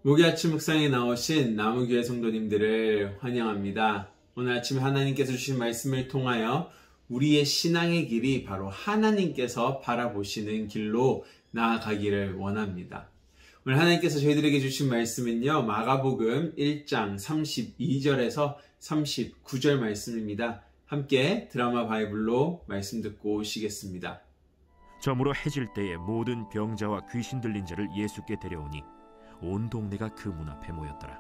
목요 아침 묵상에 나오신 나무교회 성도님들을 환영합니다. 오늘 아침 하나님께서 주신 말씀을 통하여 우리의 신앙의 길이 바로 하나님께서 바라보시는 길로 나아가기를 원합니다. 오늘 하나님께서 저희들에게 주신 말씀은요, 마가복음 1장 32절에서 39절 말씀입니다. 함께 드라마 바이블로 말씀 듣고 오시겠습니다. 저물어 해질 때에 모든 병자와 귀신 들린 자를 예수께 데려오니 온 동네가 그 문 앞에 모였더라.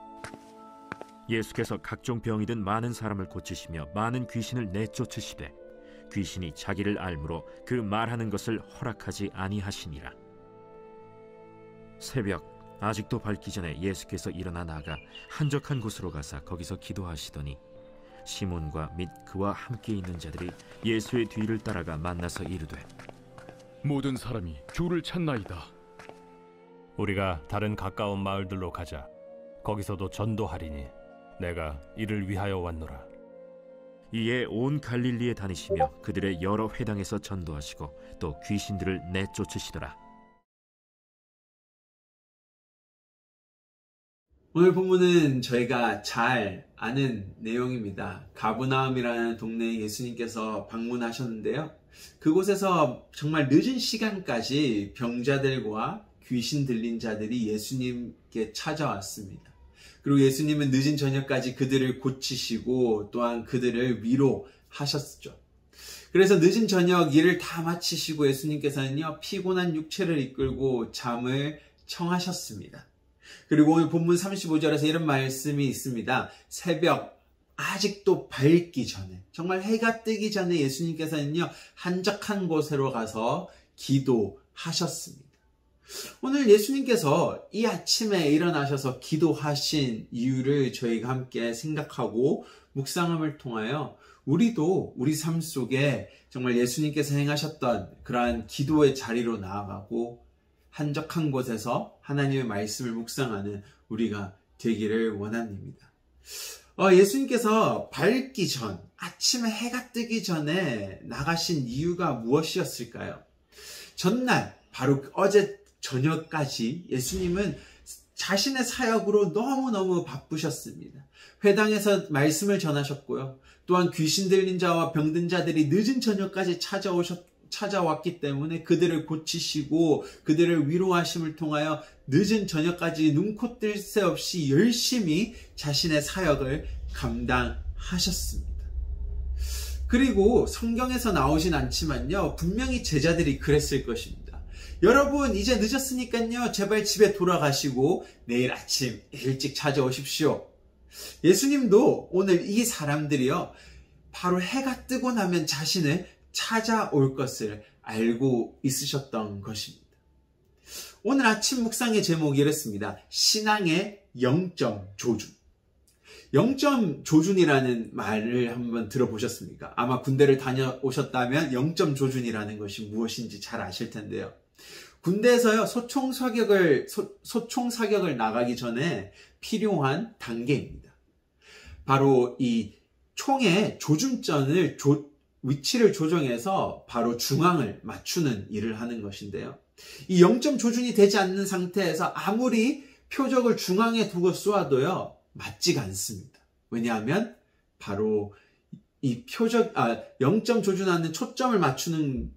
예수께서 각종 병이 든 많은 사람을 고치시며 많은 귀신을 내쫓으시되 귀신이 자기를 알므로 그 말하는 것을 허락하지 아니하시니라. 새벽 아직도 밝기 전에 예수께서 일어나 나가 한적한 곳으로 가사 거기서 기도하시더니 시몬과 및 그와 함께 있는 자들이 예수의 뒤를 따라가 만나서 이르되, 모든 사람이 주를 찾나이다. 우리가 다른 가까운 마을들로 가자. 거기서도 전도하리니 내가 이를 위하여 왔노라. 이에 온 갈릴리에 다니시며 그들의 여러 회당에서 전도하시고 또 귀신들을 내쫓으시더라. 오늘 본문은 저희가 잘 아는 내용입니다. 가브나움이라는 동네에 예수님께서 방문하셨는데요. 그곳에서 정말 늦은 시간까지 병자들과 귀신 들린 자들이 예수님께 찾아왔습니다. 그리고 예수님은 늦은 저녁까지 그들을 고치시고 또한 그들을 위로하셨죠. 그래서 늦은 저녁 일을 다 마치시고 예수님께서는요, 피곤한 육체를 이끌고 잠을 청하셨습니다. 그리고 오늘 본문 35절에서 이런 말씀이 있습니다. 새벽 아직도 밝기 전에, 정말 해가 뜨기 전에 예수님께서는요, 한적한 곳으로 가서 기도하셨습니다. 오늘 예수님께서 이 아침에 일어나셔서 기도하신 이유를 저희가 함께 생각하고 묵상함을 통하여 우리도 우리 삶 속에 정말 예수님께서 행하셨던 그러한 기도의 자리로 나아가고 한적한 곳에서 하나님의 말씀을 묵상하는 우리가 되기를 원합니다. 예수님께서 밝기 전, 아침에 해가 뜨기 전에 나가신 이유가 무엇이었을까요? 전날, 바로 어제 저녁까지 예수님은 자신의 사역으로 너무너무 바쁘셨습니다. 회당에서 말씀을 전하셨고요. 또한 귀신 들린 자와 병든 자들이 늦은 저녁까지 찾아왔기 때문에 그들을 고치시고 그들을 위로하심을 통하여 늦은 저녁까지 눈코 뜰 새 없이 열심히 자신의 사역을 감당하셨습니다. 그리고 성경에서 나오진 않지만요, 분명히 제자들이 그랬을 것입니다. 여러분, 이제 늦었으니까요, 제발 집에 돌아가시고 내일 아침 일찍 찾아오십시오. 예수님도 오늘 이 사람들이요, 바로 해가 뜨고 나면 자신을 찾아올 것을 알고 있으셨던 것입니다. 오늘 아침 묵상의 제목이 이렇습니다. 신앙의 0점 조준. 0점 조준이라는 말을 한번 들어보셨습니까? 아마 군대를 다녀오셨다면 0점 조준이라는 것이 무엇인지 잘 아실 텐데요. 군대에서요, 소총 사격을 나가기 전에 필요한 단계입니다. 바로 이 총의 조준점을 위치를 조정해서 바로 중앙을 맞추는 일을 하는 것인데요. 이 0점 조준이 되지 않는 상태에서 아무리 표적을 중앙에 두고 쏘아도요, 맞지가 않습니다. 왜냐하면 바로 이 0점 조준하는 초점을 맞추는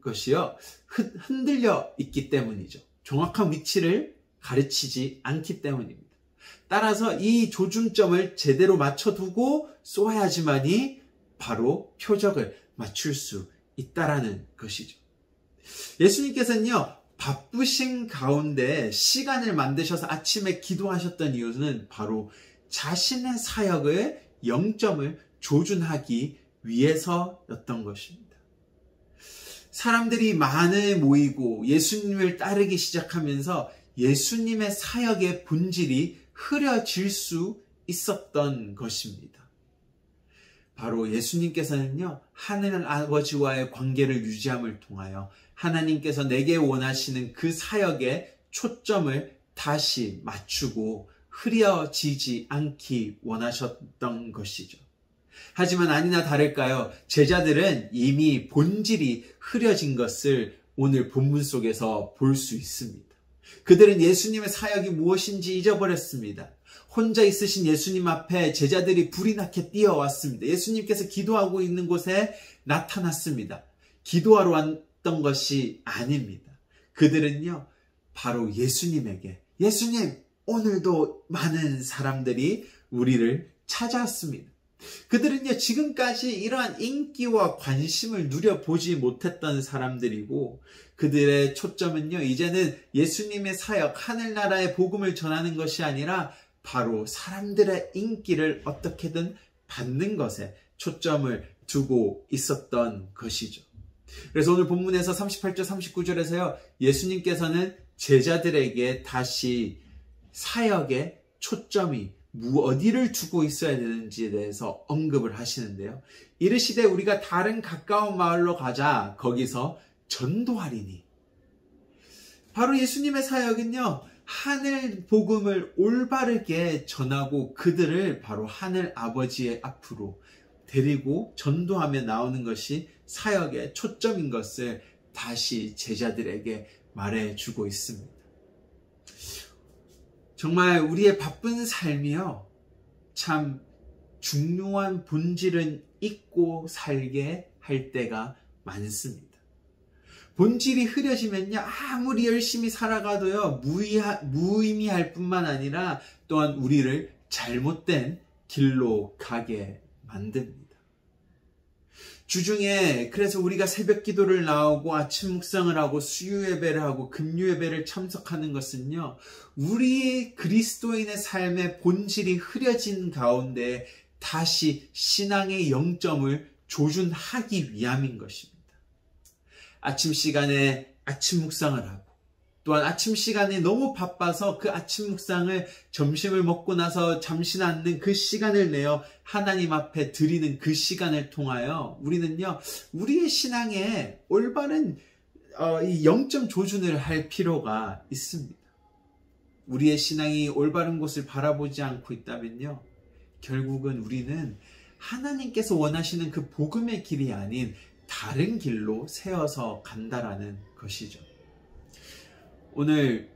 것이요, 흔들려 있기 때문이죠. 정확한 위치를 가르치지 않기 때문입니다. 따라서 이 조준점을 제대로 맞춰두고 쏘아야지만이 바로 표적을 맞출 수 있다라는 것이죠. 예수님께서는요, 바쁘신 가운데 시간을 만드셔서 아침에 기도하셨던 이유는 바로 자신의 사역을 0점을 조준하기 위해서였던 것입니다. 사람들이 많이 모이고 예수님을 따르기 시작하면서 예수님의 사역의 본질이 흐려질 수 있었던 것입니다. 바로 예수님께서는요, 하늘 아버지와의 관계를 유지함을 통하여 하나님께서 내게 원하시는 그 사역의 초점을 다시 맞추고 흐려지지 않기 원하셨던 것이죠. 하지만 아니나 다를까요, 제자들은 이미 본질이 흐려진 것을 오늘 본문 속에서 볼 수 있습니다. 그들은 예수님의 사역이 무엇인지 잊어버렸습니다. 혼자 있으신 예수님 앞에 제자들이 불이 나게 뛰어왔습니다. 예수님께서 기도하고 있는 곳에 나타났습니다. 기도하러 왔던 것이 아닙니다. 그들은요, 바로 예수님에게, 예수님, 오늘도 많은 사람들이 우리를 찾아왔습니다. 그들은요, 지금까지 이러한 인기와 관심을 누려보지 못했던 사람들이고, 그들의 초점은요, 이제는 예수님의 사역, 하늘나라의 복음을 전하는 것이 아니라 바로 사람들의 인기를 어떻게든 받는 것에 초점을 두고 있었던 것이죠. 그래서 오늘 본문에서 38절, 39절에서요, 예수님께서는 제자들에게 다시 사역의 초점이 어디를 두고 있어야 되는지에 대해서 언급을 하시는데요. 이르시되 우리가 다른 가까운 마을로 가자. 거기서 전도하리니. 바로 예수님의 사역은요, 하늘 복음을 올바르게 전하고 그들을 바로 하늘 아버지의 앞으로 데리고 전도하며 나오는 것이 사역의 초점인 것을 다시 제자들에게 말해주고 있습니다. 정말 우리의 바쁜 삶이요, 참 중요한 본질은 잊고 살게 할 때가 많습니다. 본질이 흐려지면요, 아무리 열심히 살아가도요, 무의미할 뿐만 아니라 또한 우리를 잘못된 길로 가게 만듭니다. 주중에 그래서 우리가 새벽 기도를 나오고 아침 묵상을 하고 수요 예배를 하고 금요 예배를 참석하는 것은요, 우리 그리스도인의 삶의 본질이 흐려진 가운데 다시 신앙의 영점을 조준하기 위함인 것입니다. 아침 시간에 아침 묵상을 하고, 또한 아침 시간에 너무 바빠서 그 아침 묵상을 점심을 먹고 나서 잠시 낳는 그 시간을 내어 하나님 앞에 드리는 그 시간을 통하여 우리는요, 우리의 신앙에 올바른 이 영점 조준을 할 필요가 있습니다. 우리의 신앙이 올바른 곳을 바라보지 않고 있다면요, 결국은 우리는 하나님께서 원하시는 그 복음의 길이 아닌 다른 길로 세워서 간다라는 것이죠. 오늘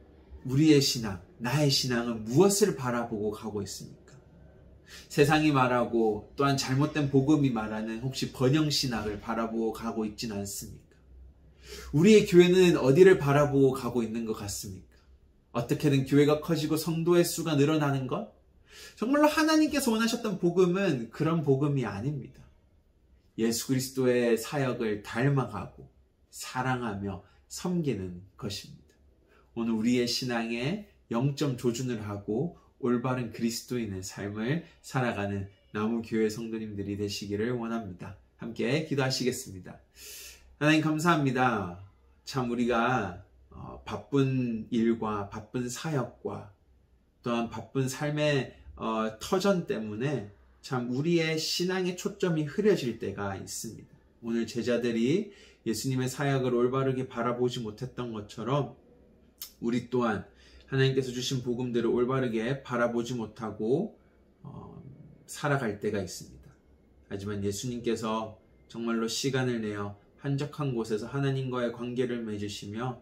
우리의 신앙, 나의 신앙은 무엇을 바라보고 가고 있습니까? 세상이 말하고 또한 잘못된 복음이 말하는 혹시 번영신학을 바라보고 가고 있진 않습니까? 우리의 교회는 어디를 바라보고 가고 있는 것 같습니까? 어떻게든 교회가 커지고 성도의 수가 늘어나는 것? 정말로 하나님께서 원하셨던 복음은 그런 복음이 아닙니다. 예수 그리스도의 사역을 닮아가고 사랑하며 섬기는 것입니다. 오늘 우리의 신앙에 영점 조준을 하고 올바른 그리스도인의 삶을 살아가는 나무교회 성도님들이 되시기를 원합니다. 함께 기도하시겠습니다. 하나님 감사합니다. 참 우리가 바쁜 일과 바쁜 사역과 또한 바쁜 삶의 터전 때문에 참 우리의 신앙의 초점이 흐려질 때가 있습니다. 오늘 제자들이 예수님의 사역을 올바르게 바라보지 못했던 것처럼 우리 또한 하나님께서 주신 복음들을 올바르게 바라보지 못하고 살아갈 때가 있습니다. 하지만 예수님께서 정말로 시간을 내어 한적한 곳에서 하나님과의 관계를 맺으시며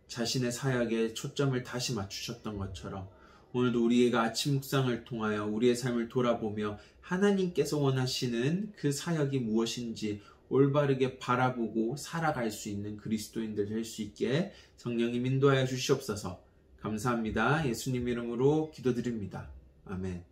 자신의 사역에 초점을 다시 맞추셨던 것처럼 오늘도 우리가 아침 묵상을 통하여 우리의 삶을 돌아보며 하나님께서 원하시는 그 사역이 무엇인지 올바르게 바라보고 살아갈 수 있는 그리스도인들 될 수 있게 성령님 인도하여 주시옵소서. 감사합니다. 예수님 이름으로 기도드립니다. 아멘.